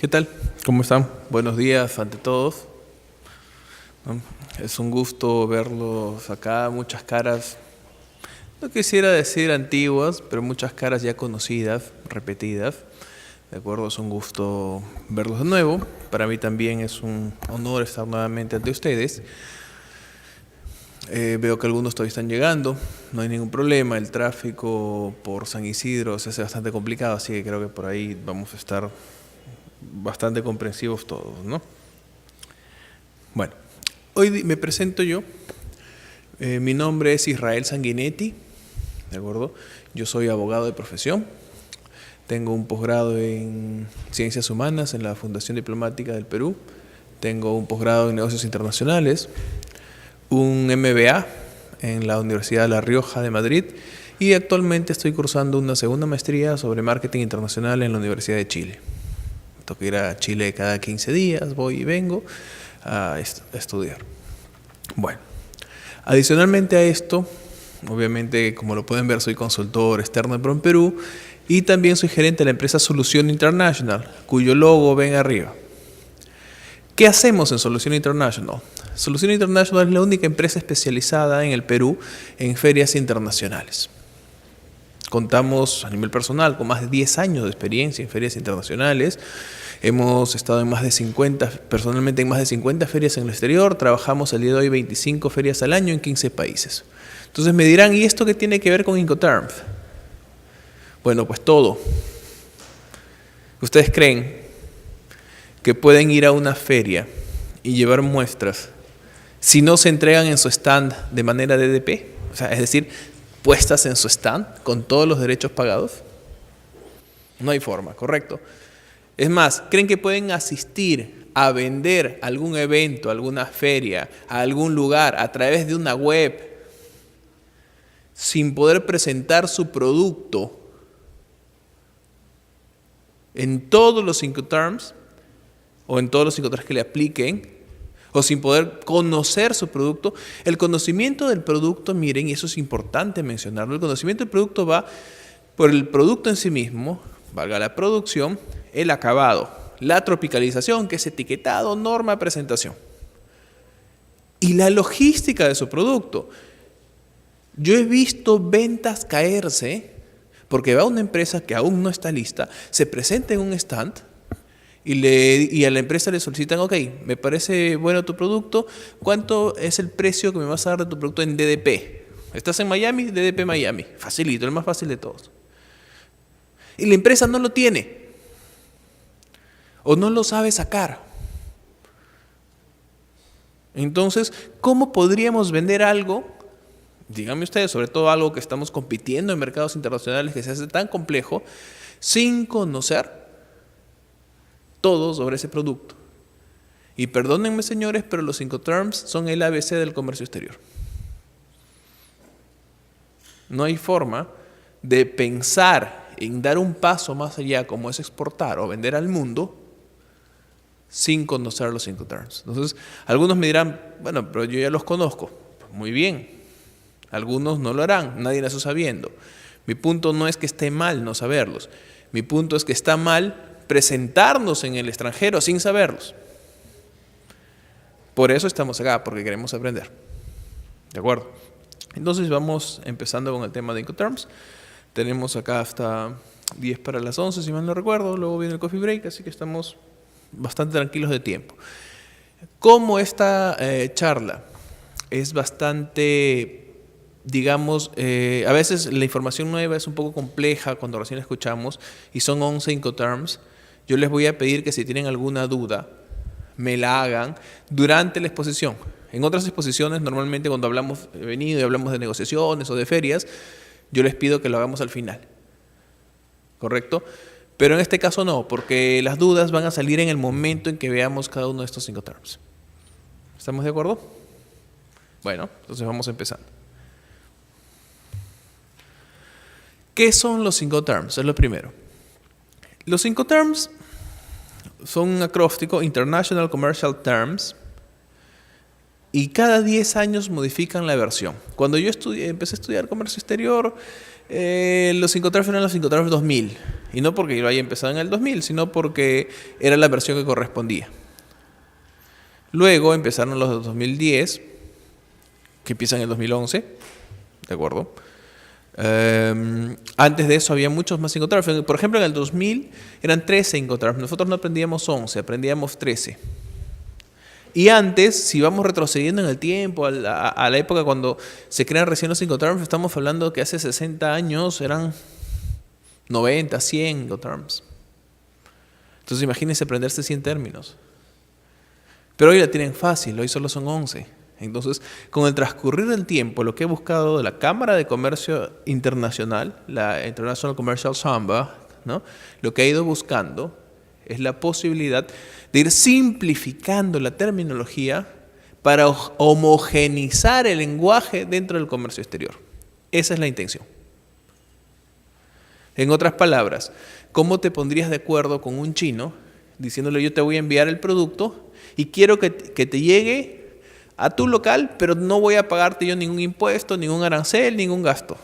¿Qué tal? ¿Cómo están? Buenos días ante todos, ¿no? Es un gusto verlos acá, muchas caras, no quisiera decir antiguas, pero muchas caras ya conocidas, repetidas. De acuerdo, es un gusto verlos de nuevo. Para mí también es un honor estar nuevamente ante ustedes. Veo que algunos todavía están llegando, no hay ningún problema. El tráfico por San Isidro se hace bastante complicado, así que creo que por ahí vamos a estar bastante comprensivos todos, ¿no? Bueno, hoy me presento yo. Mi nombre es Israel Sanguinetti, ¿de acuerdo? Yo soy abogado de profesión. Tengo un posgrado en Ciencias Humanas en la Fundación Diplomática del Perú. Tengo un posgrado en Negocios Internacionales, un MBA en la Universidad de La Rioja de Madrid y actualmente estoy cursando una segunda maestría sobre marketing internacional en la Universidad de Chile. Tengo que ir a Chile cada 15 días, voy y vengo a estudiar. Bueno, adicionalmente a esto, obviamente como lo pueden ver soy consultor externo en Perú y también soy gerente de la empresa Solución International, cuyo logo ven arriba. ¿Qué hacemos en Solución International? Solución International es la única empresa especializada en el Perú en ferias internacionales. Contamos a nivel personal con más de 10 años de experiencia en ferias internacionales. Hemos estado en más de 50, personalmente en más de 50 ferias en el exterior. Trabajamos el día de hoy 25 ferias al año en 15 países. Entonces me dirán, ¿y esto qué tiene que ver con Incoterms? Bueno, pues todo. ¿Ustedes creen que pueden ir a una feria y llevar muestras si no se entregan en su stand de manera DDP? O sea, es decir, puestas en su stand con todos los derechos pagados. No hay forma, ¿correcto? Es más, ¿creen que pueden asistir a vender algún evento, alguna feria, a algún lugar a través de una web sin poder presentar su producto en todos los Incoterms o en todos los Incoterms que le apliquen, o sin poder conocer su producto? El conocimiento del producto, miren, y eso es importante mencionarlo, el conocimiento del producto va por el producto en sí mismo, valga la producción, el acabado, la tropicalización, que es etiquetado, norma, presentación, y la logística de su producto. Yo he visto ventas caerse porque va una empresa que aún no está lista, se presenta en un stand y a la empresa le solicitan, ok, me parece bueno tu producto, ¿cuánto es el precio que me vas a dar de tu producto en DDP? ¿Estás en Miami? DDP Miami. Facilito, el más fácil de todos. Y la empresa no lo tiene o no lo sabe sacar. Entonces, ¿cómo podríamos vender algo? Díganme ustedes, sobre todo algo que estamos compitiendo en mercados internacionales que se hace tan complejo, sin conocer todo sobre ese producto. Y perdónenme, señores, pero los Incoterms son el ABC del comercio exterior. No hay forma de pensar en dar un paso más allá, como es exportar o vender al mundo, sin conocer los Incoterms. Entonces, algunos me dirán, bueno, pero yo ya los conozco. Pues muy bien. Algunos no lo harán, nadie nació sabiendo. Mi punto no es que esté mal no saberlos. Mi punto es que está mal presentarnos en el extranjero sin saberlos. Por eso estamos acá, porque queremos aprender. ¿De acuerdo? Entonces vamos empezando con el tema de Incoterms. Tenemos acá hasta 10 para las 11, si mal no recuerdo. Luego viene el coffee break, así que estamos bastante tranquilos de tiempo. Como esta charla es bastante, digamos, a veces la información nueva es un poco compleja cuando recién la escuchamos y son 11 Incoterms, yo les voy a pedir que si tienen alguna duda, me la hagan durante la exposición. En otras exposiciones, normalmente cuando hablamos venido y hablamos de negociaciones o de ferias, yo les pido que lo hagamos al final. ¿Correcto? Pero en este caso no, porque las dudas van a salir en el momento en que veamos cada uno de estos Incoterms. ¿Estamos de acuerdo? Bueno, entonces vamos empezando. ¿Qué son los Incoterms? Es lo primero. Los Incoterms son un acróstico, International Commercial Terms, y cada 10 años modifican la versión. Cuando yo empecé a estudiar comercio exterior, Los Incoterms eran los Incoterms 2000. Y no porque lo haya empezado en el 2000, sino porque era la versión que correspondía. Luego empezaron los de 2010, que empiezan en el 2011, ¿de acuerdo? Antes de eso había muchos más Incoterms. Por ejemplo, en el 2000 eran 13 Incoterms. Nosotros no aprendíamos 11, aprendíamos 13. Y antes, si vamos retrocediendo en el tiempo, a la época cuando se crean recién los Incoterms, estamos hablando que hace 60 años eran 90, 100 Incoterms. Entonces imagínense aprenderse 100 términos. Pero hoy la tienen fácil, hoy solo son 11. Entonces, con el transcurrir del tiempo, lo que he buscado de la Cámara de Comercio Internacional, la International Commercial Chamber, ¿no? Lo que he ido buscando es la posibilidad de ir simplificando la terminología para homogeneizar el lenguaje dentro del comercio exterior. Esa es la intención. En otras palabras, ¿cómo te pondrías de acuerdo con un chino diciéndole yo te voy a enviar el producto y quiero que te llegue a tu local, pero no voy a pagarte yo ningún impuesto, ningún arancel, ningún gasto?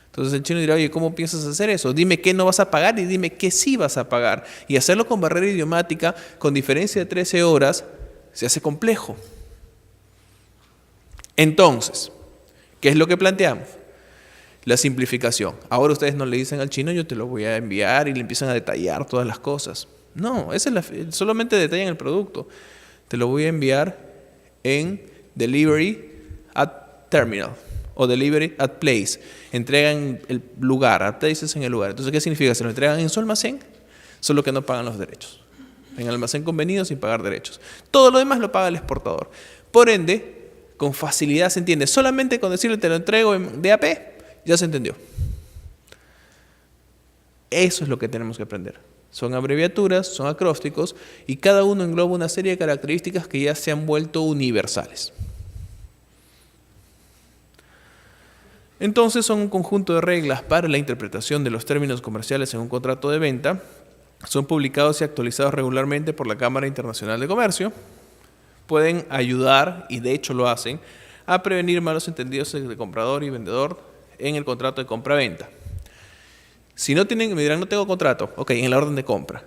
Entonces el chino dirá, oye, ¿cómo piensas hacer eso? Dime qué no vas a pagar y dime qué sí vas a pagar. Y hacerlo con barrera idiomática, con diferencia de 13 horas, se hace complejo. Entonces, ¿qué es lo que planteamos? La simplificación. Ahora ustedes no le dicen al chino, yo te lo voy a enviar y le empiezan a detallar todas las cosas. No, solamente detallan el producto. Te lo voy a enviar en Delivery at Terminal o Delivery at Place. Entregan el lugar, at Place es en el lugar. Entonces, ¿qué significa? Se lo entregan en su almacén, solo que no pagan los derechos. En el almacén convenido sin pagar derechos. Todo lo demás lo paga el exportador. Por ende, con facilidad se entiende. Solamente con decirle te lo entrego en DAP, ya se entendió. Eso es lo que tenemos que aprender. Son abreviaturas, son acrósticos y cada uno engloba una serie de características que ya se han vuelto universales. Entonces son un conjunto de reglas para la interpretación de los términos comerciales en un contrato de venta. Son publicados y actualizados regularmente por la Cámara Internacional de Comercio. Pueden ayudar, y de hecho lo hacen, a prevenir malos entendidos entre comprador y vendedor en el contrato de compra-venta. Si no tienen, me dirán, no tengo contrato. Ok, en la orden de compra.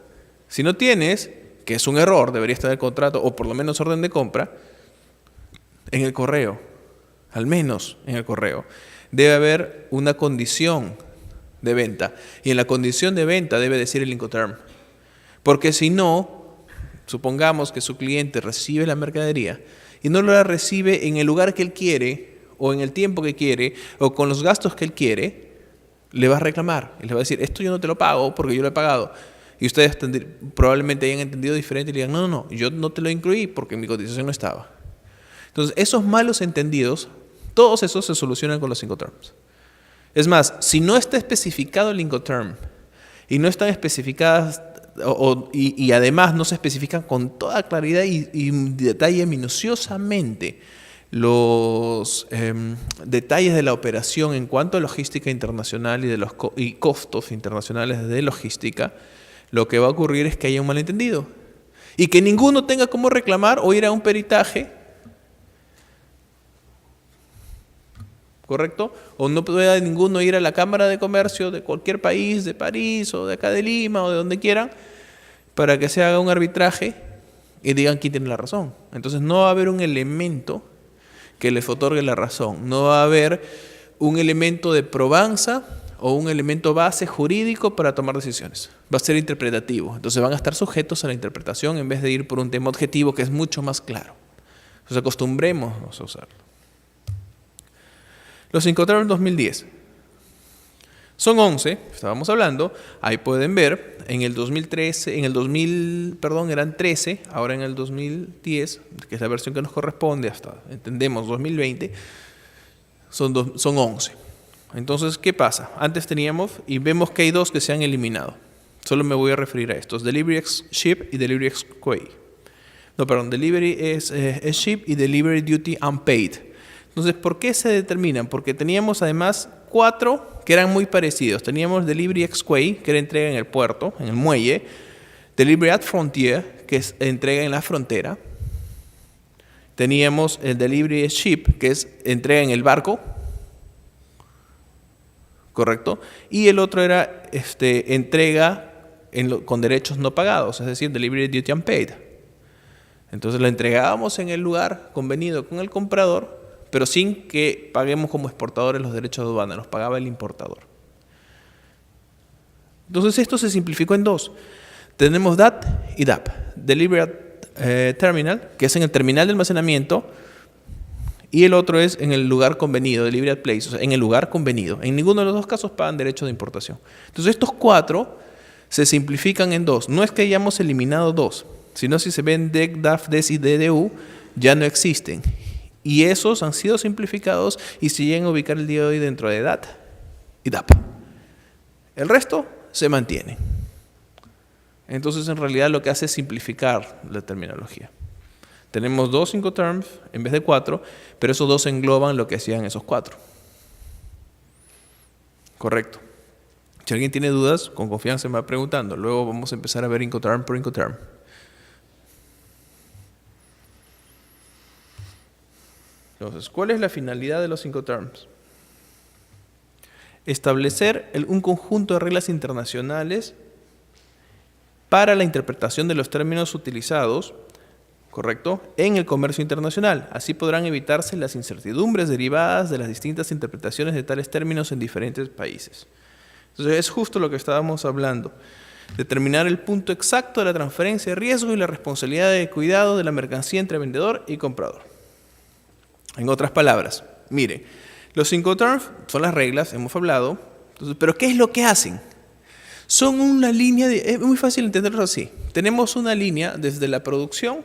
Si no tienes, que es un error, debería estar el contrato, o por lo menos orden de compra, en el correo, al menos en el correo, debe haber una condición de venta. Y en la condición de venta debe decir el Incoterm. Porque si no, supongamos que su cliente recibe la mercadería y no la recibe en el lugar que él quiere, o en el tiempo que quiere, o con los gastos que él quiere, le va a reclamar. Y le va a decir, esto yo no te lo pago porque yo lo he pagado. Y ustedes probablemente hayan entendido diferente y le digan, no, yo no te lo incluí porque en mi cotización no estaba. Entonces, esos malos entendidos, todos esos se solucionan con los Incoterms. Es más, si no está especificado el Incoterm y no están especificadas y además no se especifican con toda claridad y detalle minuciosamente los detalles de la operación en cuanto a logística internacional y costos internacionales de logística, lo que va a ocurrir es que haya un malentendido y que ninguno tenga cómo reclamar o ir a un peritaje, ¿correcto? O no pueda ninguno ir a la Cámara de Comercio de cualquier país, de París o de acá de Lima o de donde quieran, para que se haga un arbitraje y digan quién tiene la razón. Entonces no va a haber un elemento que les otorgue la razón. No va a haber un elemento de probanza o un elemento base jurídico para tomar decisiones. Va a ser interpretativo. Entonces van a estar sujetos a la interpretación en vez de ir por un tema objetivo que es mucho más claro. Entonces acostumbrémonos a usarlo. Los Incoterms 2010. Son 11, estábamos hablando. Ahí pueden ver, en el 2013, eran 13, ahora en el 2010, que es la versión que nos corresponde hasta, entendemos, 2020, son 11. Entonces, ¿qué pasa? Antes teníamos, y vemos que hay dos que se han eliminado. Solo me voy a referir a estos, Delivery ex Ship y Delivery ex Quay. Delivery es Ship y Delivery Duty Unpaid. Entonces, ¿por qué se determinan? Porque teníamos además 4 que eran muy parecidos. Teníamos Delivery ex Quay, que era entrega en el puerto, en el muelle. Delivery at Frontier, que es entrega en la frontera. Teníamos el Delivery Ship, que es entrega en el barco. ¿correcto? Y el otro era entrega con derechos no pagados, es decir, delivery duty unpaid. Entonces lo entregábamos en el lugar convenido con el comprador, pero sin que paguemos como exportadores los derechos de aduana, los pagaba el importador. Entonces esto se simplificó en dos. Tenemos DAT y DAP, Delivery Terminal, que es en el terminal de almacenamiento, y el otro es en el lugar convenido, Delivery at Place, o sea, en el lugar convenido. En ninguno de los dos casos pagan derechos de importación. Entonces estos cuatro se simplifican en dos. No es que hayamos eliminado dos, sino si se ven DEC, DAF, DES y DDU, ya no existen. Y esos han sido simplificados y se llegan a ubicar el día de hoy dentro de DAT y DAP. El resto se mantiene. Entonces, en realidad, lo que hace es simplificar la terminología. Tenemos 2 Incoterms en vez de 4, pero esos dos engloban lo que hacían esos 4. Correcto. Si alguien tiene dudas, con confianza me va preguntando. Luego vamos a empezar a ver Incoterm por Incoterm. Entonces, ¿cuál es la finalidad de los Incoterms? Establecer un conjunto de reglas internacionales para la interpretación de los términos utilizados, ¿correcto?, en el comercio internacional. Así podrán evitarse las incertidumbres derivadas de las distintas interpretaciones de tales términos en diferentes países. Entonces, es justo lo que estábamos hablando. Determinar el punto exacto de la transferencia de riesgo y la responsabilidad de cuidado de la mercancía entre vendedor y comprador. En otras palabras, mire, los Incoterms son las reglas, hemos hablado, entonces, pero ¿qué es lo que hacen? Son una línea, es muy fácil entenderlo así. Tenemos una línea desde la producción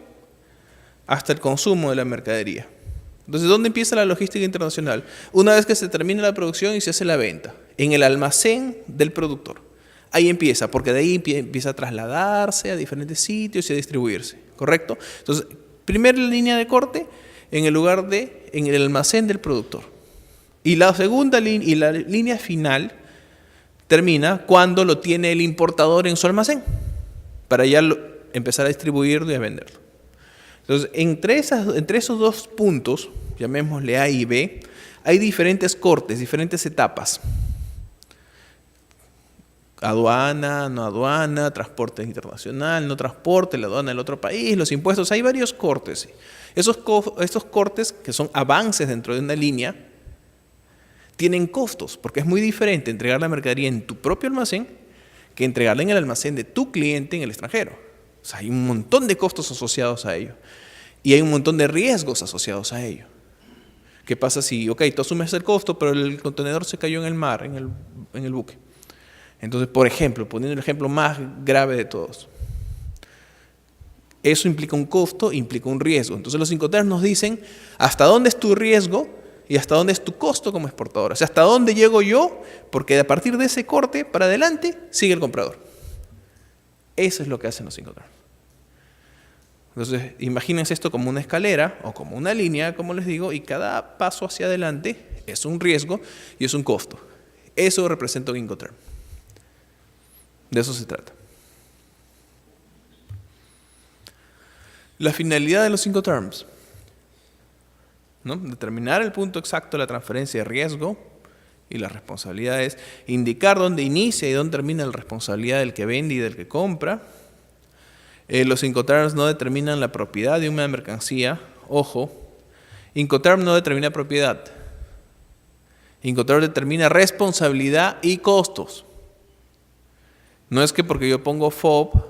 hasta el consumo de la mercadería. Entonces, ¿dónde empieza la logística internacional? Una vez que se termina la producción y se hace la venta, en el almacén del productor. Ahí empieza, porque de ahí empieza a trasladarse a diferentes sitios y a distribuirse, ¿correcto? Entonces, primera línea de corte en el almacén del productor. Y la segunda línea, y la línea final termina cuando lo tiene el importador en su almacén, para ya empezar a distribuirlo y a venderlo. Entonces, entre esos dos puntos, llamémosle A y B, hay diferentes cortes, diferentes etapas. Aduana, no aduana, transporte internacional, no transporte, la aduana del otro país, los impuestos, hay varios cortes. Estos cortes, que son avances dentro de una línea, tienen costos, porque es muy diferente entregar la mercadería en tu propio almacén que entregarla en el almacén de tu cliente en el extranjero. O sea, hay un montón de costos asociados a ello. Y hay un montón de riesgos asociados a ello. ¿Qué pasa si, ok, tú asumes el costo, pero el contenedor se cayó en el mar, en el buque? Entonces, por ejemplo, poniendo el ejemplo más grave de todos, eso implica un costo, implica un riesgo. Entonces los Incoterms nos dicen hasta dónde es tu riesgo y hasta dónde es tu costo como exportador. O sea, hasta dónde llego yo, porque a partir de ese corte para adelante sigue el comprador. Eso es lo que hacen los Incoterms. Entonces, imagínense esto como una escalera o como una línea, como les digo, y cada paso hacia adelante es un riesgo y es un costo. Eso representa un Incoterm. De eso se trata. La finalidad de los Incoterms, ¿no? Determinar el punto exacto de la transferencia de riesgo y las responsabilidades, indicar dónde inicia y dónde termina la responsabilidad del que vende y del que compra. Los Incoterms no determinan la propiedad de una mercancía. Ojo, Incoterm no determina propiedad. Incoterm determina responsabilidad y costos. No es que porque yo pongo FOB,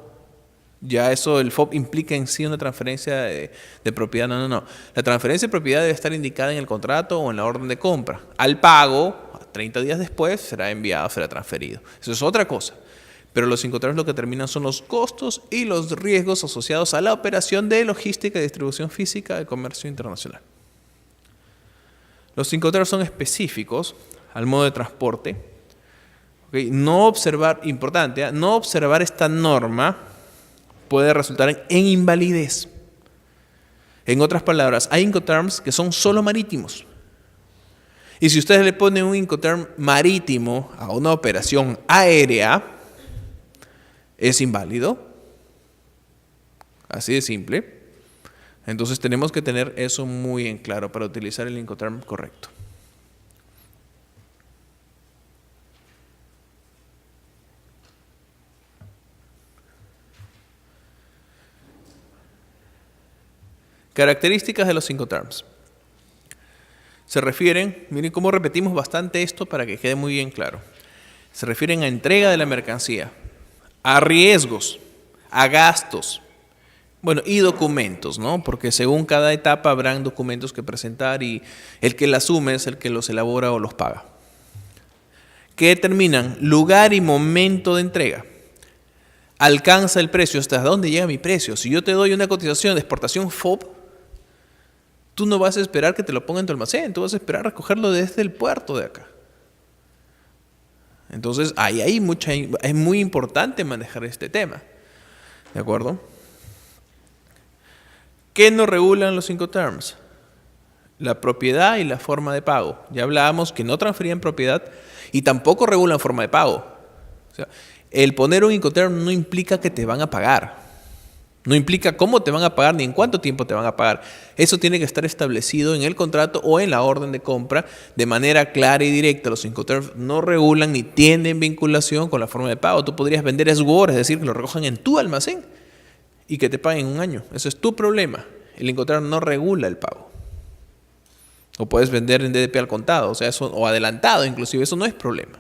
ya eso, el FOB implica en sí una transferencia de propiedad. No, no, no. La transferencia de propiedad debe estar indicada en el contrato o en la orden de compra. Al pago, 30 días después, será enviado, será transferido. Eso es otra cosa. Pero los Incoterms lo que determinan son los costos y los riesgos asociados a la operación de logística y distribución física del comercio internacional. Los Incoterms son específicos al modo de transporte. ¿Okay? No observar, importante, no observar esta norma puede resultar en invalidez. En otras palabras, hay Incoterms que son solo marítimos. Y si ustedes le ponen un Incoterm marítimo a una operación aérea, es inválido. Así de simple. Entonces tenemos que tener eso muy en claro para utilizar el Incoterm correcto. Características de los Incoterms. Se refieren, miren cómo repetimos bastante esto para que quede muy bien claro. Se refieren a entrega de la mercancía, a riesgos, a gastos, bueno, y documentos, ¿no? Porque según cada etapa habrán documentos que presentar y el que la asume es el que los elabora o los paga. Que determinan lugar y momento de entrega. Alcanza el precio, ¿hasta dónde llega mi precio? Si yo te doy una cotización de exportación FOB, tú no vas a esperar que te lo ponga en tu almacén, tú vas a esperar recogerlo desde el puerto de acá. Entonces, es muy importante manejar este tema. ¿De acuerdo? ¿Qué no regulan los Incoterms? La propiedad y la forma de pago. Ya hablábamos que no transferían propiedad y tampoco regulan forma de pago. O sea, el poner un Incoterm no implica que te van a pagar. No implica cómo te van a pagar ni en cuánto tiempo te van a pagar. Eso tiene que estar establecido en el contrato o en la orden de compra de manera clara y directa. Los Incoterms no regulan ni tienen vinculación con la forma de pago. Tú podrías vender SWOR, es decir, que lo recojan en tu almacén y que te paguen en un año. Eso es tu problema. El Incoterm no regula el pago. O puedes vender en DDP al contado, o sea, eso, o adelantado inclusive, eso no es problema.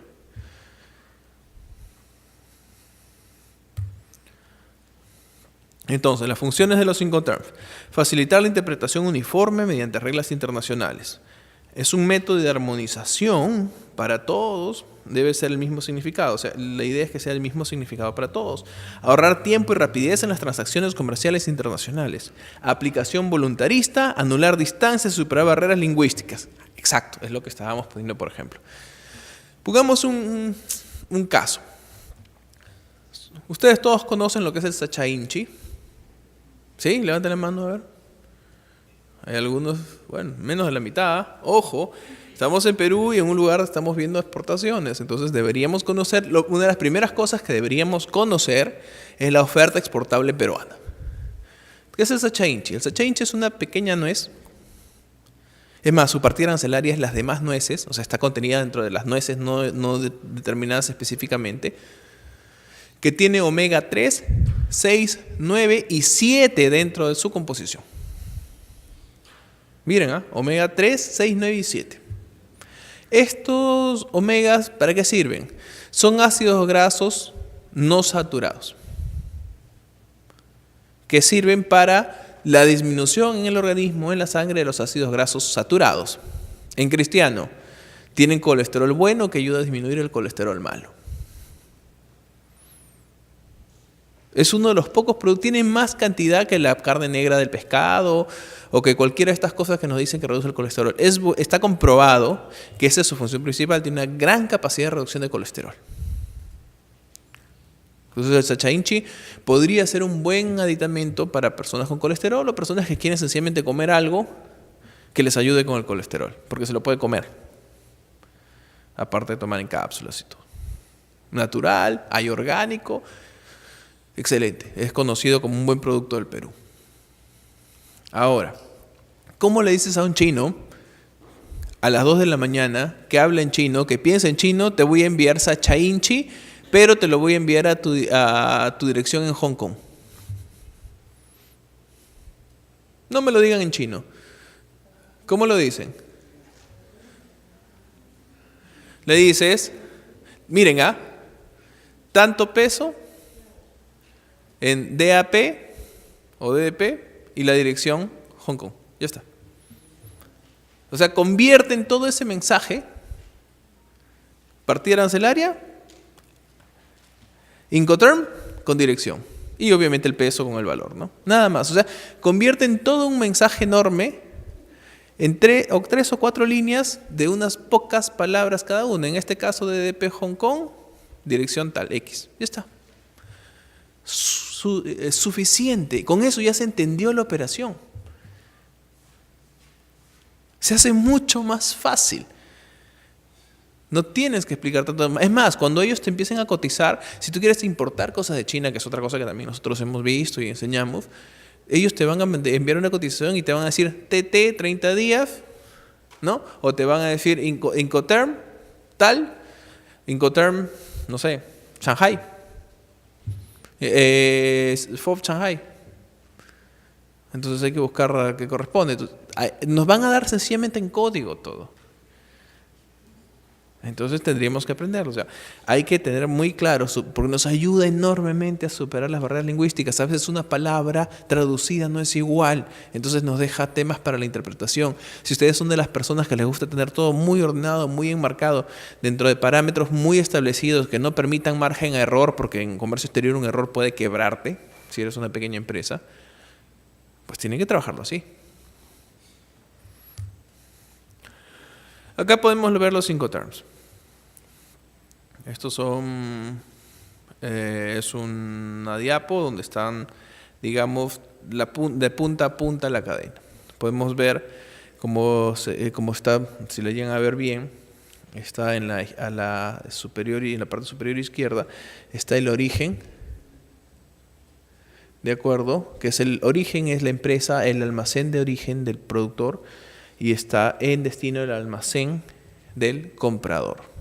Entonces, las funciones de los Incoterms. Facilitar la interpretación uniforme mediante reglas internacionales. Es un método de armonización para todos, debe ser el mismo significado. O sea, la idea es que sea el mismo significado para todos. Ahorrar tiempo y rapidez en las transacciones comerciales internacionales. Aplicación voluntarista, anular distancias y superar barreras lingüísticas. Exacto, es lo que estábamos poniendo, por ejemplo. Pongamos un caso. Ustedes todos conocen lo que es el Sacha Inchi. ¿Sí? Levanten la mano a ver. Hay algunos, bueno, menos de la mitad. Ojo, estamos en Perú y en un lugar estamos viendo exportaciones. Entonces deberíamos conocer, una de las primeras cosas que deberíamos conocer es la oferta exportable peruana. ¿Qué es el Sacha Inchi? El Sacha Inchi es una pequeña nuez. Es más, su partida arancelaria es las demás nueces, o sea, está contenida dentro de las nueces no determinadas específicamente, que tiene omega 3, 6, 9 y 7 dentro de su composición. Miren, omega 3, 6, 9 y 7. Estos omegas, ¿para qué sirven? Son ácidos grasos no saturados, que sirven para la disminución en el organismo, en la sangre, de los ácidos grasos saturados. En cristiano, tienen colesterol bueno que ayuda a disminuir el colesterol malo. Es uno de los pocos productos, tiene más cantidad que la carne negra del pescado o que cualquiera de estas cosas que nos dicen que reduce el colesterol. Está comprobado que esa es su función principal, tiene una gran capacidad de reducción de colesterol. Entonces el Sacha Inchi podría ser un buen aditamento para personas con colesterol o personas que quieren sencillamente comer algo que les ayude con el colesterol, porque se lo puede comer, aparte de tomar en cápsulas y todo. Natural, hay orgánico. Excelente, es conocido como un buen producto del Perú. Ahora, ¿cómo le dices a un chino a las 2 de la mañana que habla en chino, que piensa en chino, te voy a enviar Sacha Inchi, pero te lo voy a enviar a tu dirección en Hong Kong? No me lo digan en chino. ¿Cómo lo dicen? Le dices, miren, tanto peso en DAP o DDP y la dirección Hong Kong. Ya está. O sea, convierten todo ese mensaje, partida arancelaria, Incoterm con dirección. Y obviamente el peso con el valor, ¿no? Nada más. O sea, convierten todo un mensaje enorme en 3 o 4 líneas de unas pocas palabras cada una. En este caso de DDP Hong Kong, dirección tal, X. Ya está. Es suficiente. Con eso ya se entendió la operación. Se hace mucho más fácil. No tienes que explicar tanto más. Es más, cuando ellos te empiecen a cotizar, si tú quieres importar cosas de China, que es otra cosa que también nosotros hemos visto y enseñamos, ellos te van a enviar una cotización y te van a decir TT 30 días, ¿no? O te van a decir Incoterm tal, Incoterm, no sé, Shanghai. FOB Shanghai. Entonces hay que buscar qué corresponde. Entonces, nos van a dar sencillamente en código todo. Entonces tendríamos que aprenderlo. O sea, hay que tener muy claro, porque nos ayuda enormemente a superar las barreras lingüísticas. A veces una palabra traducida no es igual, entonces nos deja temas para la interpretación. Si ustedes son de las personas que les gusta tener todo muy ordenado, muy enmarcado, dentro de parámetros muy establecidos que no permitan margen a error, porque en comercio exterior un error puede quebrarte, si eres una pequeña empresa, pues tienen que trabajarlo así. Acá podemos ver los 5 terms. Estos son, es una diapo donde están, digamos, de punta a punta la cadena. Podemos ver cómo está, si le llegan a ver bien, está en la superior y en la parte superior izquierda, está el origen, ¿de acuerdo? Que es el origen, es la empresa, el almacén de origen del productor, y está en destino el almacén del comprador.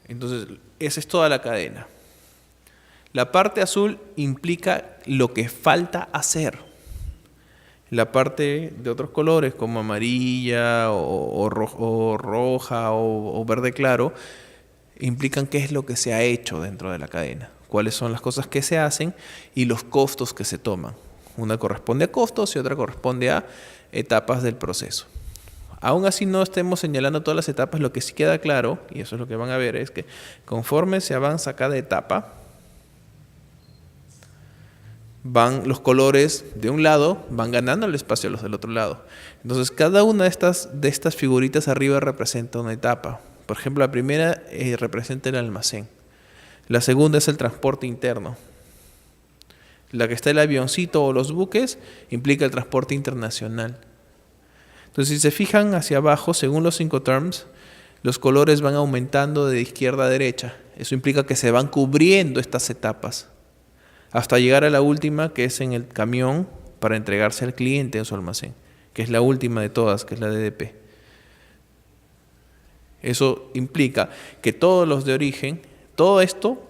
Entonces, esa es toda la cadena. La parte azul implica lo que falta hacer. La parte de otros colores, como amarilla o roja o verde claro, implican qué es lo que se ha hecho dentro de la cadena, cuáles son las cosas que se hacen y los costos que se toman. Una corresponde a costos y otra corresponde a etapas del proceso. Aún así no estemos señalando todas las etapas, lo que sí queda claro, y eso es lo que van a ver, es que conforme se avanza cada etapa, los colores de un lado van ganando el espacio a los del otro lado. Entonces cada una de estas figuritas arriba representa una etapa. Por ejemplo, la primera representa el almacén. La segunda es el transporte interno. La que está el avioncito o los buques implica el transporte internacional. Entonces, si se fijan hacia abajo, según los 5 terms, los colores van aumentando de izquierda a derecha. Eso implica que se van cubriendo estas etapas hasta llegar a la última, que es en el camión para entregarse al cliente en su almacén, que es la última de todas, que es la DDP. Eso implica que todos los de origen, todo esto,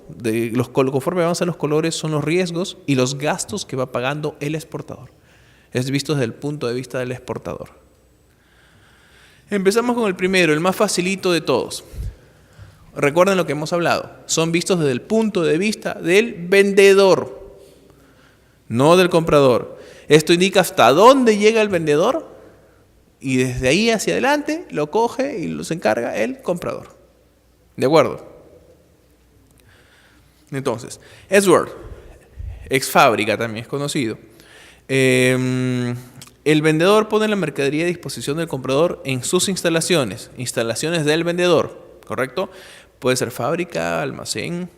conforme avanzan los colores, son los riesgos y los gastos que va pagando el exportador. Es visto desde el punto de vista del exportador. Empezamos con el primero, el más facilito de todos. Recuerden lo que hemos hablado. Son vistos desde el punto de vista del vendedor, no del comprador. Esto indica hasta dónde llega el vendedor y desde ahí hacia adelante lo coge y los encarga el comprador. ¿De acuerdo? Entonces, S-word, ex fábrica también es conocido. El vendedor pone la mercadería a disposición del comprador en sus instalaciones del vendedor, ¿correcto? Puede ser fábrica, almacén.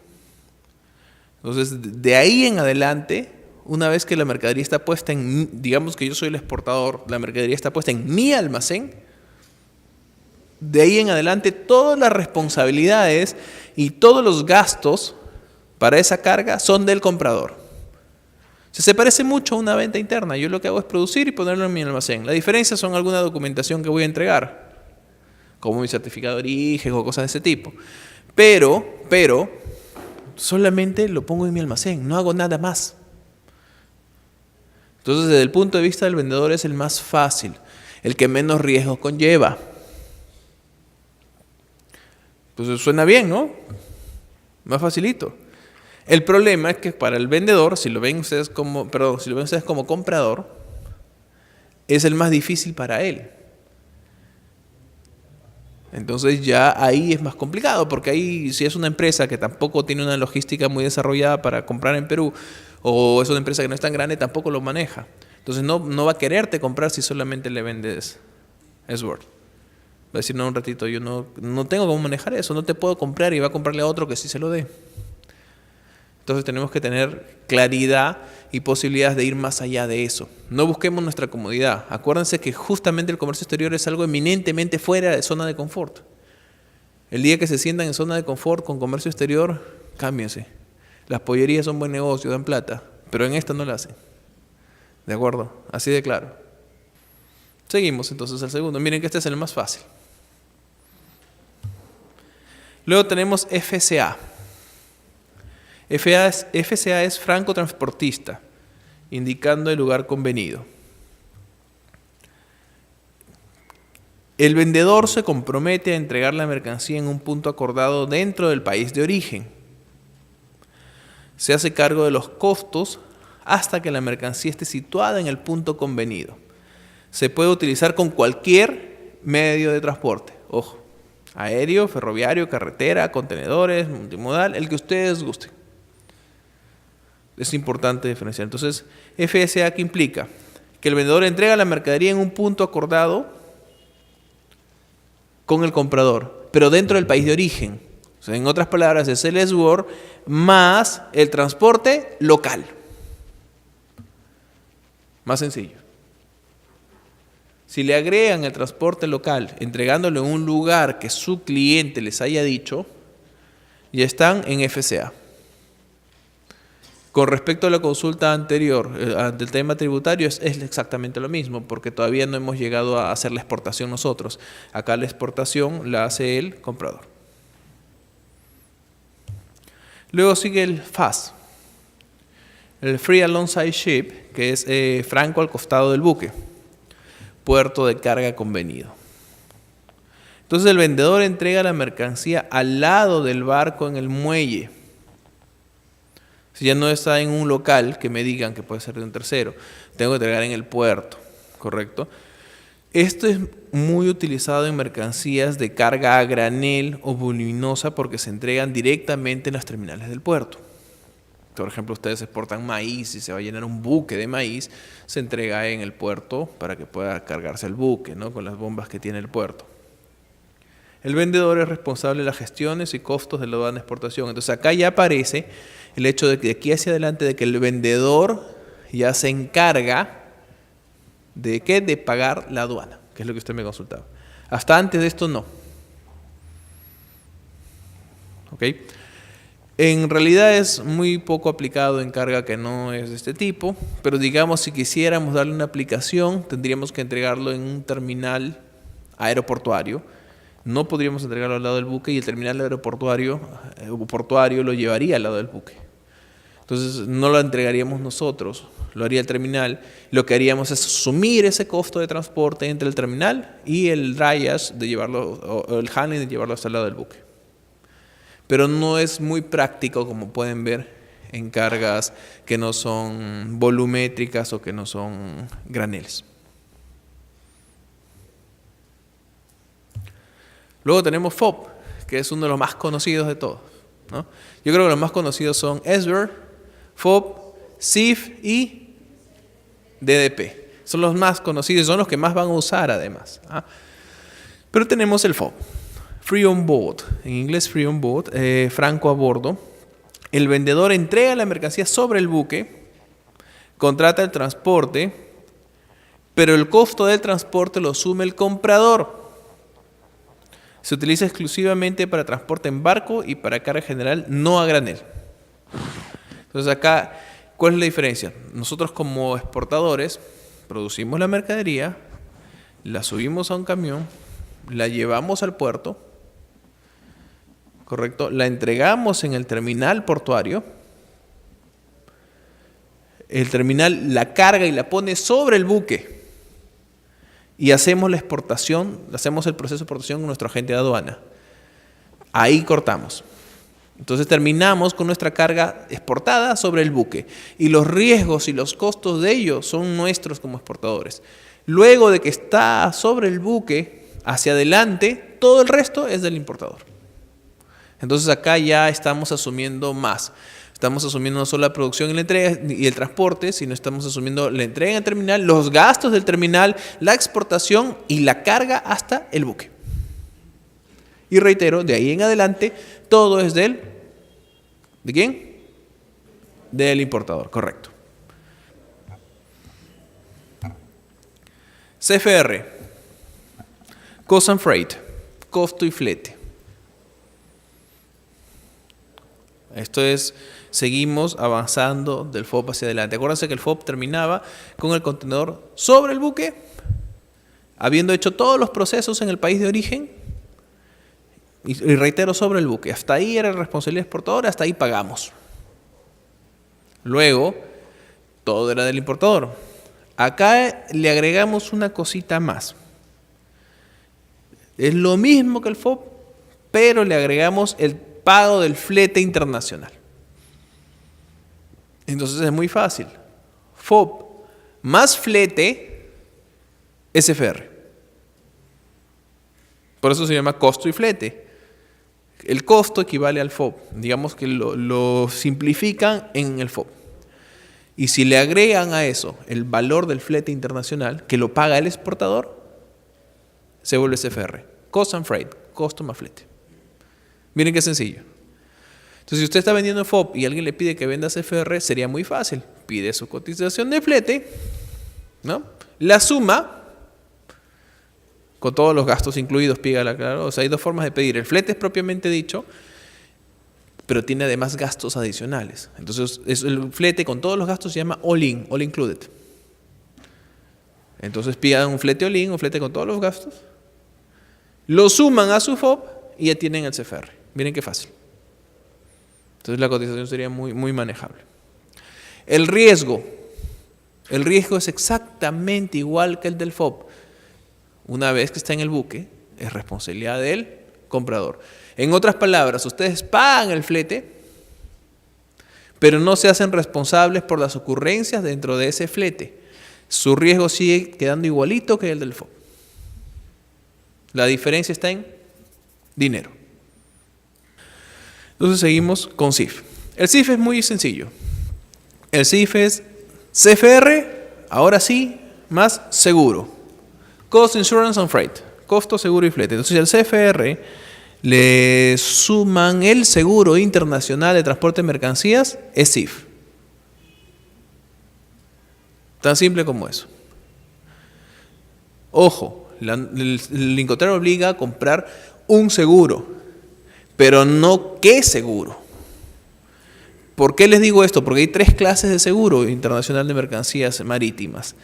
Entonces, de ahí en adelante, una vez que la mercadería está puesta digamos que yo soy el exportador, la mercadería está puesta en mi almacén, de ahí en adelante todas las responsabilidades y todos los gastos para esa carga son del comprador. Se parece mucho a una venta interna. Yo lo que hago es producir y ponerlo en mi almacén. La diferencia son alguna documentación que voy a entregar, como mi certificado de origen o cosas de ese tipo. Pero, solamente lo pongo en mi almacén, no hago nada más. Entonces, desde el punto de vista del vendedor es el más fácil, el que menos riesgo conlleva. Pues suena bien, ¿no? Más facilito. El problema es que para el vendedor, si lo ven ustedes como comprador, es el más difícil para él. Entonces ya ahí es más complicado, porque ahí si es una empresa que tampoco tiene una logística muy desarrollada para comprar en Perú, o es una empresa que no es tan grande, tampoco lo maneja. Entonces no va a quererte comprar si solamente le vendes S-word. Va a decir, no, un ratito, yo no tengo cómo manejar eso, no te puedo comprar, y va a comprarle a otro que sí se lo dé. Entonces tenemos que tener claridad y posibilidades de ir más allá de eso. No busquemos nuestra comodidad. Acuérdense que justamente el comercio exterior es algo eminentemente fuera de zona de confort. El día que se sientan en zona de confort con comercio exterior, cámbiense. Las pollerías son buen negocio, dan plata, pero en esta no la hacen. ¿De acuerdo? Así de claro. Seguimos entonces al segundo. Miren que este es el más fácil. Luego tenemos FCA. FCA es franco transportista. indicando el lugar convenido. El vendedor se compromete a entregar la mercancía en un punto acordado dentro del país de origen. Se hace cargo de los costos hasta que la mercancía esté situada en el punto convenido. Se puede utilizar con cualquier medio de transporte. Ojo, aéreo, ferroviario, carretera, contenedores, multimodal, el que ustedes gusten. Es importante diferenciar. Entonces, FSA, ¿qué implica? Que el vendedor entrega la mercadería en un punto acordado con el comprador, pero dentro del país de origen. O sea, en otras palabras, es el SWOR más el transporte local. Más sencillo. Si le agregan el transporte local, entregándolo en un lugar que su cliente les haya dicho, ya están en FCA. Con respecto a la consulta anterior, del tema tributario, es exactamente lo mismo, porque todavía no hemos llegado a hacer la exportación nosotros. Acá la exportación la hace el comprador. Luego sigue el FAS, el Free Alongside Ship, que es franco al costado del buque, puerto de carga convenido. Entonces el vendedor entrega la mercancía al lado del barco en el muelle. Si ya no está en un local que me digan que puede ser de un tercero, tengo que entregar en el puerto, ¿correcto? Esto es muy utilizado en mercancías de carga a granel o voluminosa porque se entregan directamente en las terminales del puerto. Por ejemplo, ustedes exportan maíz y se va a llenar un buque de maíz, se entrega en el puerto para que pueda cargarse el buque, ¿no? Con las bombas que tiene el puerto. El vendedor es responsable de las gestiones y costos de la aduana de exportación. Entonces acá ya aparece el hecho de que de aquí hacia adelante de que el vendedor ya se encarga de ¿qué? De pagar la aduana, que es lo que usted me consultaba. Hasta antes de esto no. ¿Ok? En realidad es muy poco aplicado en carga que no es de este tipo, pero digamos si quisiéramos darle una aplicación, tendríamos que entregarlo en un terminal aeroportuario. No podríamos entregarlo al lado del buque y el terminal aeroportuario o portuario lo llevaría al lado del buque. Entonces no lo entregaríamos nosotros, lo haría el terminal. Lo que haríamos es asumir ese costo de transporte entre el terminal y el dryage de llevarlo, o el handling de llevarlo hasta el lado del buque. Pero no es muy práctico, como pueden ver, en cargas que no son volumétricas o que no son graneles. Luego tenemos FOB, que es uno de los más conocidos de todos, ¿no? Yo creo que los más conocidos son SBIR, FOB, CIF y DDP. Son los más conocidos, son los que más van a usar además. Pero tenemos el FOB, Free on Board, en inglés Free on Board, franco a bordo. El vendedor entrega la mercancía sobre el buque, contrata el transporte, pero el costo del transporte lo asume el comprador. Se utiliza exclusivamente para transporte en barco y para carga general, no a granel. Entonces acá, ¿cuál es la diferencia? Nosotros como exportadores producimos la mercadería, la subimos a un camión, la llevamos al puerto, ¿correcto? La entregamos en el terminal portuario. El terminal la carga y la pone sobre el buque. Y hacemos la exportación, hacemos el proceso de exportación con nuestro agente de aduana. Ahí cortamos. Entonces terminamos con nuestra carga exportada sobre el buque. Y los riesgos y los costos de ello son nuestros como exportadores. Luego de que está sobre el buque, hacia adelante, todo el resto es del importador. Entonces acá ya estamos asumiendo más. Estamos asumiendo no solo la producción y la entrega y el transporte, sino estamos asumiendo la entrega en el terminal, los gastos del terminal, la exportación y la carga hasta el buque. Y reitero, de ahí en adelante, todo es ¿de quién? Del importador, correcto. CFR, Cost and Freight, costo y flete. Esto es, seguimos avanzando del FOB hacia adelante. Acuérdense que el FOB terminaba con el contenedor sobre el buque, habiendo hecho todos los procesos en el país de origen, y reitero, sobre el buque. Hasta ahí era la responsabilidad exportadora, hasta ahí pagamos. Luego, todo era del importador. Acá le agregamos una cosita más. Es lo mismo que el FOB, pero le agregamos el pago del flete internacional. Entonces es muy fácil. FOB más flete, SFR. Por eso se llama costo y flete. El costo equivale al FOB. Digamos que lo simplifican en el FOB. Y si le agregan a eso el valor del flete internacional, que lo paga el exportador, se vuelve SFR. Cost and Freight, costo más flete. Miren qué sencillo. Entonces, si usted está vendiendo FOB y alguien le pide que venda SFR, sería muy fácil. Pide su cotización de flete, ¿no? La suma, con todos los gastos incluidos, pígala, claro. O sea, hay dos formas de pedir. El flete es propiamente dicho, pero tiene además gastos adicionales. Entonces, el flete con todos los gastos se llama all-in, all included. Entonces, pidan un flete all-in, un flete con todos los gastos, lo suman a su FOB y ya tienen el CFR. Miren qué fácil. Entonces, la cotización sería muy, muy manejable. El riesgo es exactamente igual que el del FOB. Una vez que está en el buque, es responsabilidad del comprador. En otras palabras, ustedes pagan el flete, pero no se hacen responsables por las ocurrencias dentro de ese flete. Su riesgo sigue quedando igualito que el del FOB. La diferencia está en dinero. Entonces seguimos con CIF. El CIF es muy sencillo. El CIF es CFR, ahora sí, más seguro. Cost, Insurance and Freight. Costo, seguro y flete. Entonces al CFR le suman el seguro internacional de transporte de mercancías, es CIF. Tan simple como eso. Ojo, el lingotario obliga a comprar un seguro, pero no qué seguro. ¿Por qué les digo esto? Porque hay 3 clases de seguro internacional de mercancías marítimas.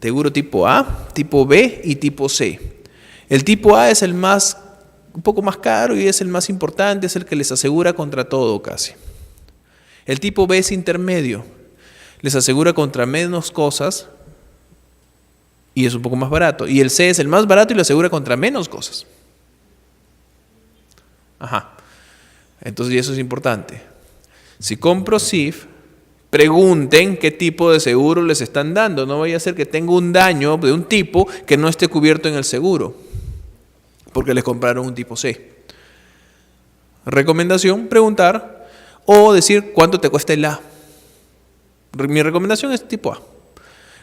Seguro tipo A, tipo B y tipo C. El tipo A es un poco más caro y es el más importante, es el que les asegura contra todo casi. El tipo B es intermedio, les asegura contra menos cosas y es un poco más barato. Y el C es el más barato y le asegura contra menos cosas. Ajá. Entonces, y eso es importante. Si compro CIF, pregunten qué tipo de seguro les están dando. No vaya a ser que tenga un daño de un tipo que no esté cubierto en el seguro, porque les compraron un tipo C. Recomendación, preguntar o decir cuánto te cuesta el A. Mi recomendación es tipo A.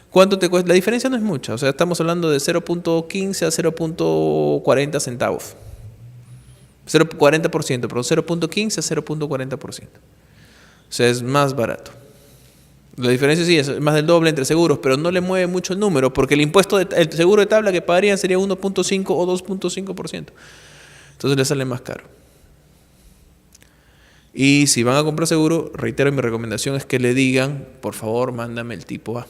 ¿Cuánto te cuesta? La diferencia no es mucha, o sea, estamos hablando de 0.15 a 0.40 centavos. 0.40%, pero 0.15 a 0.40%. O sea, es más barato. La diferencia sí es más del doble entre seguros, pero no le mueve mucho el número, porque el seguro de tabla que pagarían sería 1.5 o 2.5%. Entonces le sale más caro. Y si van a comprar seguro, reitero, mi recomendación es que le digan, por favor, mándame el tipo A.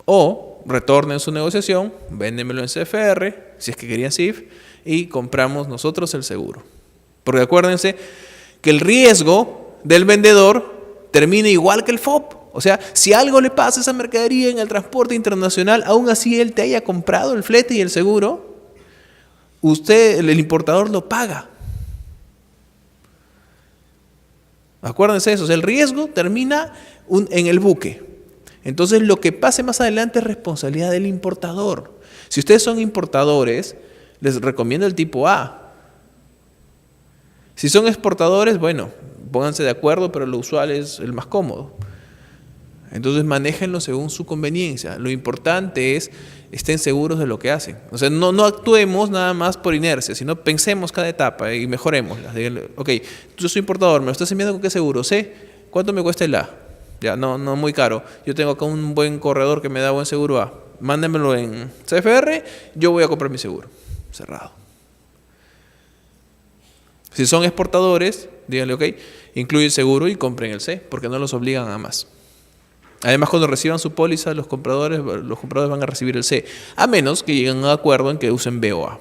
O retornen su negociación, véndemelo en CFR, si es que querían CIF, y compramos nosotros el seguro. Porque acuérdense que el riesgo del vendedor termina igual que el FOB. O sea, si algo le pasa a esa mercadería en el transporte internacional, aún así él te haya comprado el flete y el seguro, usted, el importador, lo paga. Acuérdense de eso, o sea, el riesgo termina en el buque. Entonces lo que pase más adelante es responsabilidad del importador. Si ustedes son importadores, les recomiendo el tipo A. Si son exportadores, bueno, pónganse de acuerdo, pero lo usual es el más cómodo. Entonces manéjenlo según su conveniencia. Lo importante es estén seguros de lo que hacen. O sea, no actuemos nada más por inercia, sino pensemos cada etapa y mejorémosla. Díganle, ok, yo soy importador, ¿me lo estás enviando con qué seguro? Sé, ¿cuánto me cuesta el A? Ya, no muy caro. Yo tengo acá un buen corredor que me da buen seguro A. Mándemelo en CFR, yo voy a comprar mi seguro. Cerrado. Si son exportadores, díganle, ok, incluye el seguro y compren el C, porque no los obligan a más. Además, cuando reciban su póliza, los compradores van a recibir el C, a menos que lleguen a un acuerdo en que usen B o A,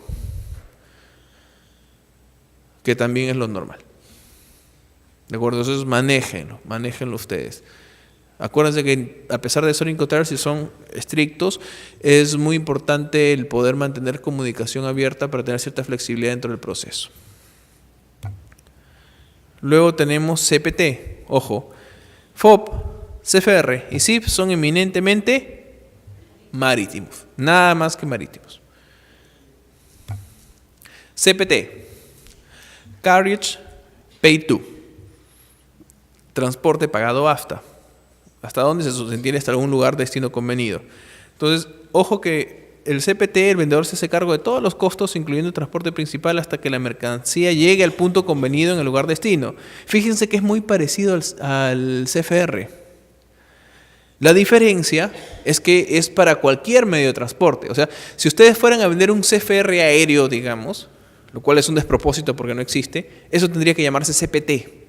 que también es lo normal. ¿De acuerdo? Entonces, manéjenlo ustedes. Acuérdense que a pesar de ser Incoterms y son estrictos, es muy importante el poder mantener comunicación abierta para tener cierta flexibilidad dentro del proceso. Luego tenemos CPT, ojo, FOB, CFR y CIF son eminentemente marítimos, nada más que marítimos. CPT, Carriage Paid To, transporte pagado hasta. ¿Hasta dónde? Se entiende hasta algún lugar destino convenido. Entonces, ojo que el CPT, el vendedor se hace cargo de todos los costos, incluyendo el transporte principal, hasta que la mercancía llegue al punto convenido en el lugar destino. Fíjense que es muy parecido al CFR. La diferencia es que es para cualquier medio de transporte. O sea, si ustedes fueran a vender un CFR aéreo, digamos, lo cual es un despropósito porque no existe, eso tendría que llamarse CPT.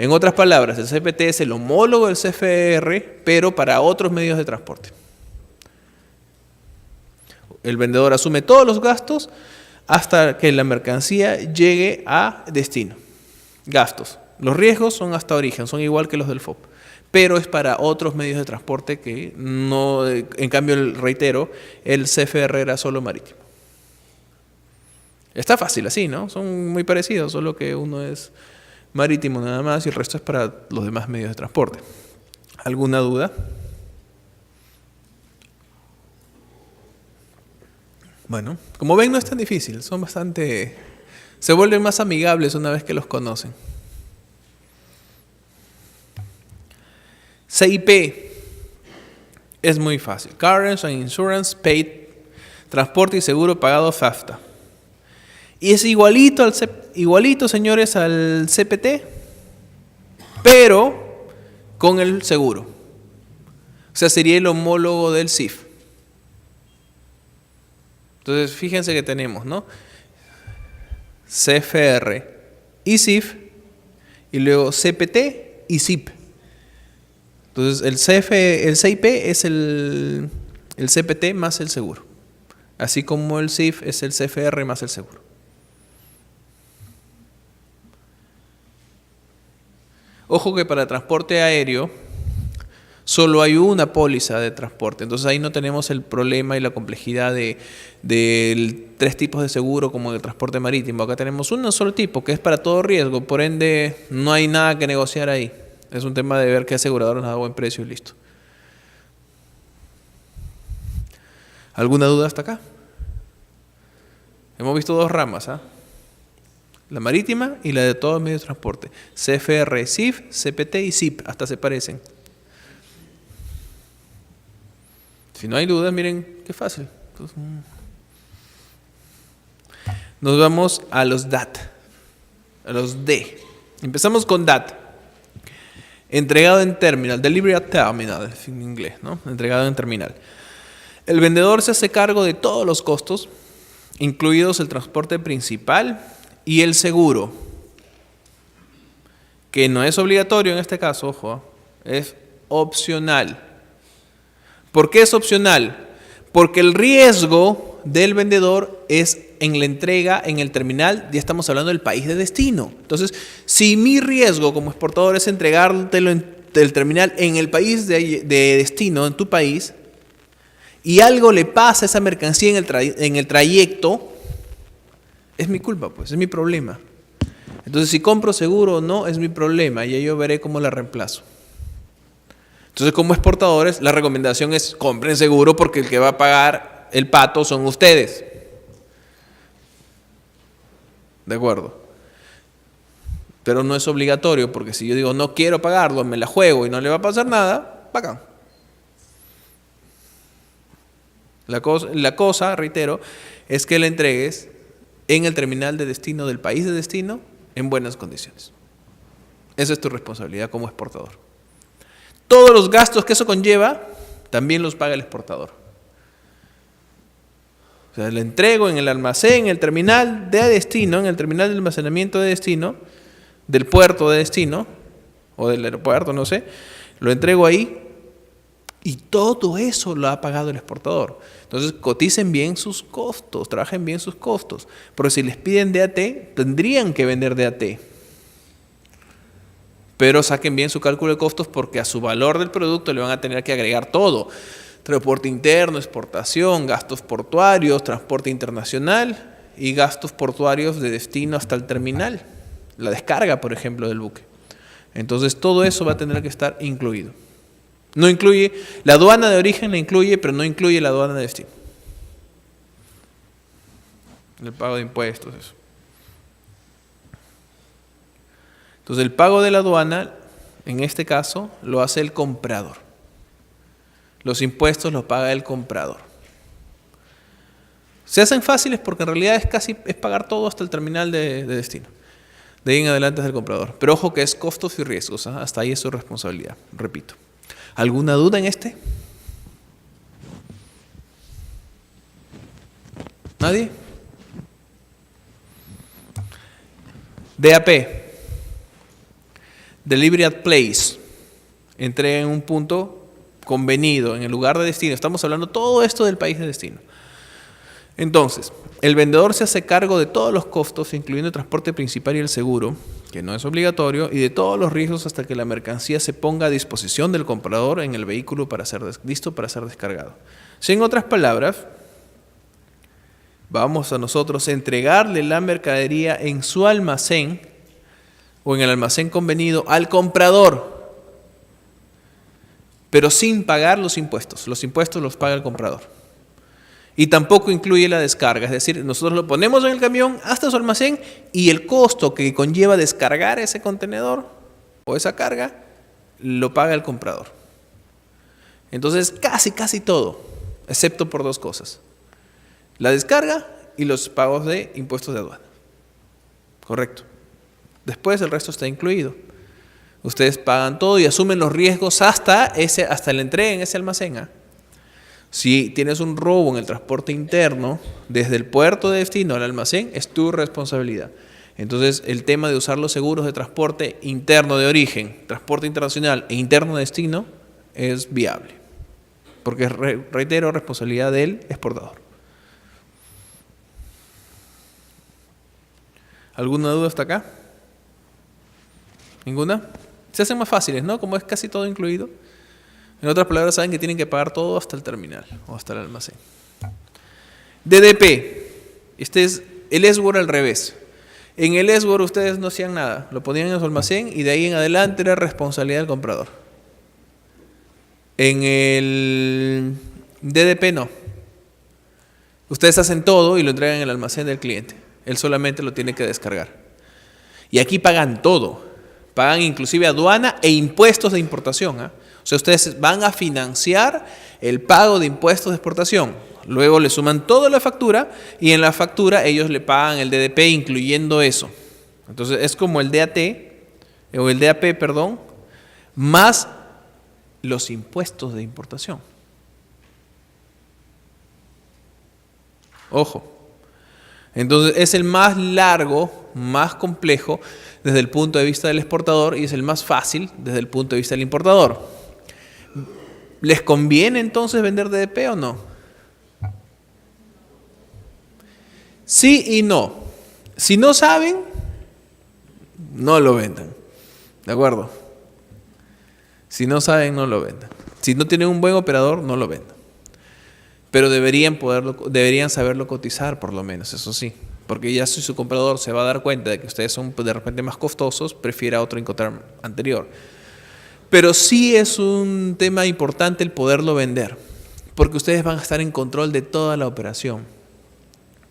En otras palabras, el CPT es el homólogo del CFR, pero para otros medios de transporte. El vendedor asume todos los gastos hasta que la mercancía llegue a destino. Gastos. Los riesgos son hasta origen, son igual que los del FOB, pero es para otros medios de transporte que no, en cambio, reitero, el CFR era solo marítimo. Está fácil así, ¿no? Son muy parecidos, solo que uno es marítimo nada más y el resto es para los demás medios de transporte. ¿Alguna duda? Bueno, como ven no es tan difícil, son bastante... se vuelven más amigables una vez que los conocen. CIP es muy fácil. Carriage and Insurance Paid, transporte y seguro pagado FAFTA. Y es igualito, señores, al CPT, pero con el seguro. O sea, sería el homólogo del CIF. Entonces, fíjense que tenemos, ¿no? CFR y CIF, y luego CPT y CIP. Entonces, el CIP es el CPT más el seguro. Así como el CIF es el CFR más el seguro. Ojo que para transporte aéreo solo hay una póliza de transporte, entonces ahí no tenemos el problema y la complejidad de 3 tipos de seguro como en el transporte marítimo. Acá tenemos un solo tipo que es para todo riesgo, por ende no hay nada que negociar ahí. Es un tema de ver qué asegurador nos da buen precio y listo. ¿Alguna duda hasta acá? Hemos visto 2 ramas, ¿ah? La marítima y la de todos medios de transporte. CFR, CIF, CPT y CIP, hasta se parecen. Si no hay dudas, miren qué fácil. Entonces, nos vamos a los DAT, a los D. Empezamos con DAT. Entregado en terminal, delivery at terminal, en inglés, ¿no? Entregado en terminal. El vendedor se hace cargo de todos los costos, incluidos el transporte principal y el seguro, que no es obligatorio en este caso, ojo, es opcional. ¿Por qué es opcional? Porque el riesgo del vendedor es en la entrega en el terminal, ya estamos hablando del país de destino. Entonces, si mi riesgo como exportador es entregártelo del terminal en el país de destino, en tu país, y algo le pasa a esa mercancía en el trayecto, es mi culpa, pues, es mi problema. Entonces, si compro seguro o no, es mi problema y yo veré cómo la reemplazo. Entonces, como exportadores, la recomendación es compren seguro porque el que va a pagar el pato son ustedes. ¿De acuerdo? Pero no es obligatorio porque si yo digo no quiero pagarlo, me la juego y no le va a pasar nada, pagan. La cosa, reitero, es que la entregues en el terminal de destino del país de destino en buenas condiciones. Esa es tu responsabilidad como exportador. Todos los gastos que eso conlleva, también los paga el exportador. O sea, le entrego en el almacén, en el terminal de destino, en el terminal de almacenamiento de destino, del puerto de destino, o del aeropuerto, no sé, lo entrego ahí y todo eso lo ha pagado el exportador. Entonces, coticen bien sus costos, trabajen bien sus costos, porque si les piden DAT, tendrían que vender DAT. Pero saquen bien su cálculo de costos porque a su valor del producto le van a tener que agregar todo. Transporte interno, exportación, gastos portuarios, transporte internacional y gastos portuarios de destino hasta el terminal. La descarga, por ejemplo, del buque. Entonces todo eso va a tener que estar incluido. No incluye, la aduana de origen la incluye, pero no incluye la aduana de destino. El pago de impuestos, eso. Entonces el pago de la aduana, en este caso, lo hace el comprador. Los impuestos los paga el comprador. Se hacen fáciles porque en realidad es pagar todo hasta el terminal de destino. De ahí en adelante es del comprador. Pero ojo que es costos y riesgos, ¿eh? Hasta ahí es su responsabilidad, repito. ¿Alguna duda en este? ¿Nadie? DAP. Delivery at place. Entrega en un punto convenido, en el lugar de destino. Estamos hablando todo esto del país de destino. Entonces, el vendedor se hace cargo de todos los costos, incluyendo el transporte principal y el seguro, que no es obligatorio, y de todos los riesgos hasta que la mercancía se ponga a disposición del comprador en el vehículo para ser listo para ser descargado. Si en otras palabras, vamos a nosotros entregarle la mercadería en su almacén o en el almacén convenido al comprador, pero sin pagar los impuestos. Los impuestos los paga el comprador. Y tampoco incluye la descarga, es decir, nosotros lo ponemos en el camión hasta su almacén y el costo que conlleva descargar ese contenedor o esa carga lo paga el comprador. Entonces casi todo, excepto por dos cosas: la descarga y los pagos de impuestos de aduana. Correcto. Después el resto está incluido. Ustedes pagan todo y asumen los riesgos hasta la entrega en ese almacén, ¿eh? Si tienes un robo en el transporte interno, desde el puerto de destino al almacén, es tu responsabilidad. Entonces, el tema de usar los seguros de transporte interno de origen, transporte internacional e interno de destino es viable. Porque es, reitero, responsabilidad del exportador. ¿Alguna duda hasta acá? ¿Ninguna? Se hacen más fáciles, ¿no? Como es casi todo incluido. En otras palabras, saben que tienen que pagar todo hasta el terminal o hasta el almacén. DDP. Este es el esword al revés. En el esword ustedes no hacían nada. Lo ponían en su almacén y de ahí en adelante era responsabilidad del comprador. En el DDP no. Ustedes hacen todo y lo entregan en el almacén del cliente. Él solamente lo tiene que descargar. Y aquí pagan todo. Pagan inclusive aduana e impuestos de importación, ¿eh? O sea, ustedes van a financiar el pago de impuestos de exportación. Luego le suman toda la factura y en la factura ellos le pagan el DDP incluyendo eso. Entonces es como el DAP, más los impuestos de importación. Ojo. Entonces es el más largo, más complejo desde el punto de vista del exportador y es el más fácil desde el punto de vista del importador. ¿Les conviene entonces vender DDP o no? Sí y no. Si no saben, no lo vendan. ¿De acuerdo? Si no saben, no lo vendan. Si no tienen un buen operador, no lo vendan. Pero deberían saberlo cotizar por lo menos, eso sí. Porque ya si su comprador se va a dar cuenta de que ustedes son de repente más costosos, prefiera otro Incoterm anterior. Pero sí es un tema importante el poderlo vender, porque ustedes van a estar en control de toda la operación.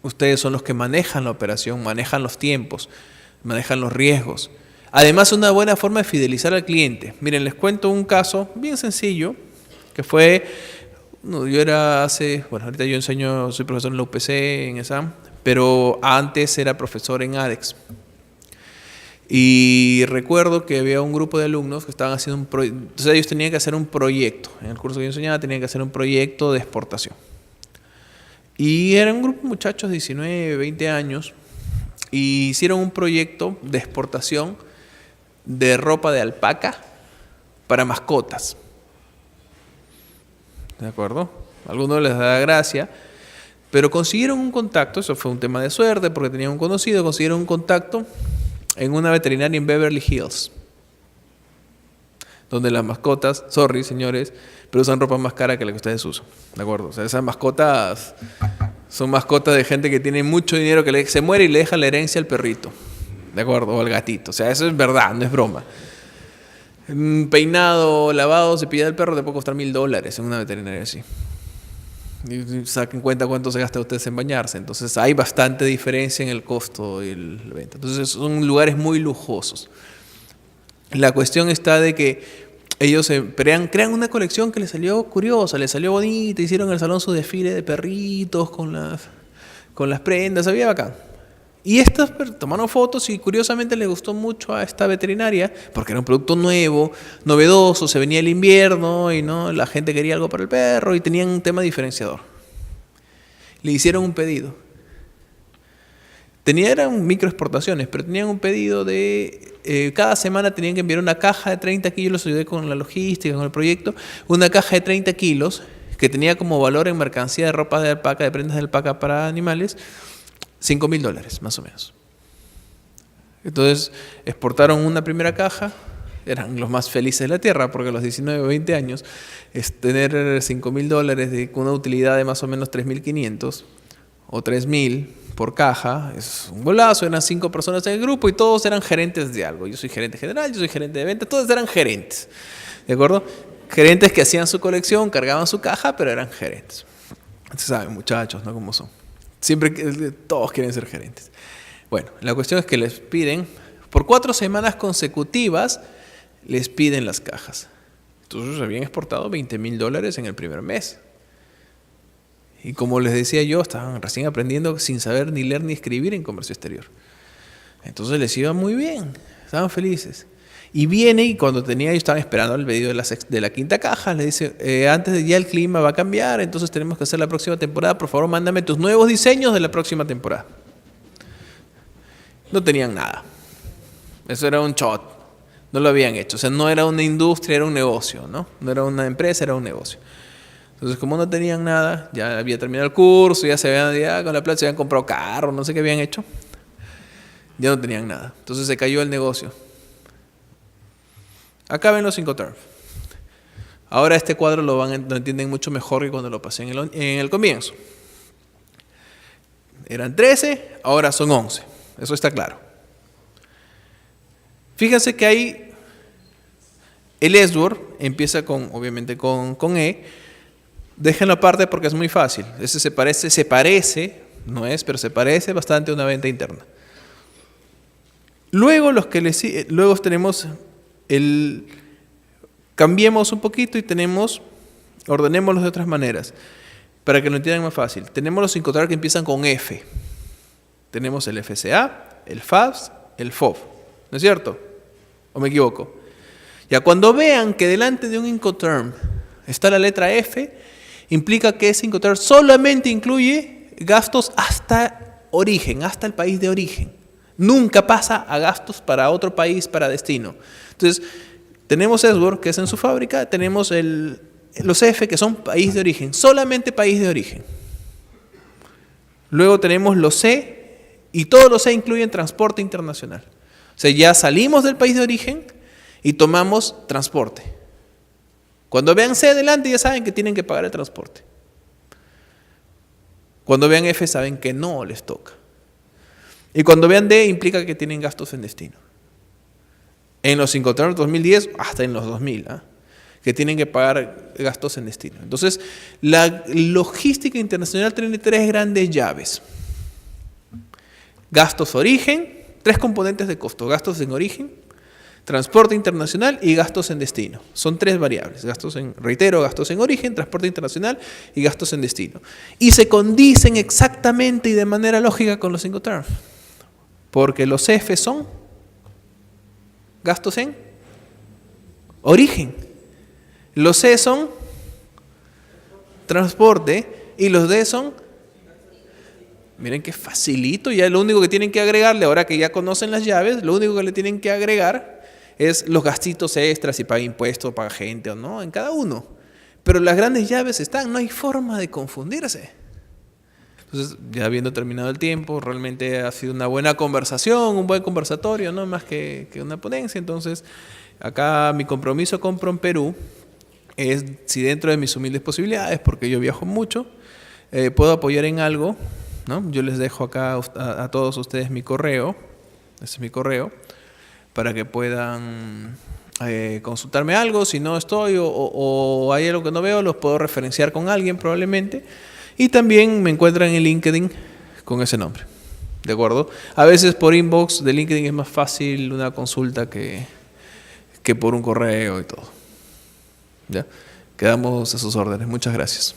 Ustedes son los que manejan la operación, manejan los tiempos, manejan los riesgos. Además, una buena forma de fidelizar al cliente. Miren, les cuento un caso bien sencillo, que fue, ahorita yo soy profesor en la UPC, en ESAM, pero antes era profesor en ADEX. Y recuerdo que había un grupo de alumnos que estaban haciendo un proyecto. Entonces ellos tenían que hacer un proyecto. En el curso que yo enseñaba tenían que hacer un proyecto de exportación. Y era un grupo de muchachos de 19, 20 años. Y hicieron un proyecto de exportación de ropa de alpaca para mascotas. ¿De acuerdo? A algunos les da gracia. Pero consiguieron un contacto. Eso fue un tema de suerte porque tenían un conocido. Consiguieron un contacto en una veterinaria en Beverly Hills. donde las mascotas, sorry señores, pero usan ropa más cara que la que ustedes usan, ¿de acuerdo? O sea, esas mascotas son mascotas de gente que tiene mucho dinero, que se muere y le deja la herencia al perrito, ¿de acuerdo? O al gatito, o sea, eso es verdad, no es broma. Un peinado, lavado, cepillado del perro te puede costar $1,000 en una veterinaria así. Y saquen cuenta cuánto se gasta ustedes en bañarse. Entonces hay bastante diferencia en el costo y la venta. Entonces son lugares muy lujosos. La cuestión está de que ellos crean una colección que les salió curiosa, les salió bonita, hicieron en el salón su desfile de perritos con las prendas, había bacán. Y estas tomaron fotos y curiosamente les gustó mucho a esta veterinaria porque era un producto nuevo, novedoso, se venía el invierno y no la gente quería algo para el perro y tenían un tema diferenciador. Le hicieron un pedido. Eran microexportaciones, pero tenían un pedido de... cada semana tenían que enviar una caja de 30 kilos, los ayudé con la logística, con el proyecto, una caja de 30 kilos que tenía como valor en mercancía de ropa de alpaca, de prendas de alpaca para animales, $5,000 más o menos. Entonces exportaron una primera caja, eran los más felices de la tierra porque a los 19 o 20 años tener $5,000 con una utilidad de más o menos 3.500 o 3.000 por caja es un golazo. Eran 5 personas en el grupo y todos eran gerentes de algo. Yo soy gerente general, yo soy gerente de ventas, todos eran gerentes, ¿de acuerdo? Gerentes que hacían su colección, cargaban su caja, pero eran gerentes. Ustedes saben, muchachos, ¿no? Cómo son. Siempre todos quieren ser gerentes. Bueno, la cuestión es que les piden, por 4 semanas consecutivas, les piden las cajas. Entonces habían exportado $20,000 en el primer mes. Y como les decía yo, estaban recién aprendiendo sin saber ni leer ni escribir en comercio exterior. Entonces les iba muy bien, estaban felices. Y viene y cuando yo estaba esperando el pedido de la quinta caja, le dice, antes de ya el clima va a cambiar, entonces tenemos que hacer la próxima temporada, por favor mándame tus nuevos diseños de la próxima temporada. No tenían nada. Eso era un shot. No lo habían hecho. O sea, no era una industria, era un negocio, ¿no? No era una empresa, era un negocio. Entonces, como no tenían nada, ya había terminado el curso, ya con la plata se habían comprado carro, no sé qué habían hecho. Ya no tenían nada. Entonces se cayó el negocio. Acá ven los Incoterms. Ahora este cuadro lo entienden mucho mejor que cuando lo pasé en el comienzo. Eran 13, ahora son 11. Eso está claro. Fíjense que ahí el S-word empieza obviamente con E. Déjenlo aparte porque es muy fácil. Ese se parece, no es, pero se parece bastante a una venta interna. Luego luego tenemos cambiemos un poquito y ordenémoslos de otras maneras para que lo entiendan más fácil. Tenemos los Incoterms que empiezan con F. Tenemos el FCA, el FABS, el FOB. ¿No es cierto? ¿O me equivoco? Ya cuando vean que delante de un Incoterm está la letra F, implica que ese Incoterm solamente incluye gastos hasta origen, hasta el país de origen. Nunca pasa a gastos para otro país, para destino. Entonces, tenemos S-word, que es en su fábrica, tenemos los F, que son país de origen, solamente país de origen. Luego tenemos los C, y todos los C incluyen transporte internacional. O sea, ya salimos del país de origen y tomamos transporte. Cuando vean C adelante ya saben que tienen que pagar el transporte. Cuando vean F saben que no les toca. Y cuando vean D implica que tienen gastos en destino. En los Incoterms 2010 hasta en los 2000, que tienen que pagar gastos en destino. Entonces, la logística internacional tiene 3 grandes llaves. Gastos origen, 3 componentes de costo: gastos en origen, transporte internacional y gastos en destino. Son 3 variables: gastos en origen, transporte internacional y gastos en destino. Y se condicen exactamente y de manera lógica con los Incoterms, porque los F son gastos en origen, los C son transporte y los D son... Miren qué facilito, ya lo único que tienen que agregarle, ahora que ya conocen las llaves, lo único que le tienen que agregar es los gastitos extras, si paga impuestos, paga gente o no, en cada uno. Pero las grandes llaves están, no hay forma de confundirse. Entonces, ya habiendo terminado el tiempo, realmente ha sido una buena conversación, un buen conversatorio, no más que una ponencia. Entonces, Acá mi compromiso con PROMPerú es, si dentro de mis humildes posibilidades, porque yo viajo mucho, puedo apoyar en algo, ¿no? Yo les dejo acá a todos ustedes mi correo, ese es mi correo, para que puedan consultarme algo. Si no estoy o hay algo que no veo, los puedo referenciar con alguien probablemente. Y también me encuentran en LinkedIn con ese nombre. ¿De acuerdo? A veces por inbox de LinkedIn es más fácil una consulta que por un correo y todo. ¿Ya? Quedamos a sus órdenes. Muchas gracias.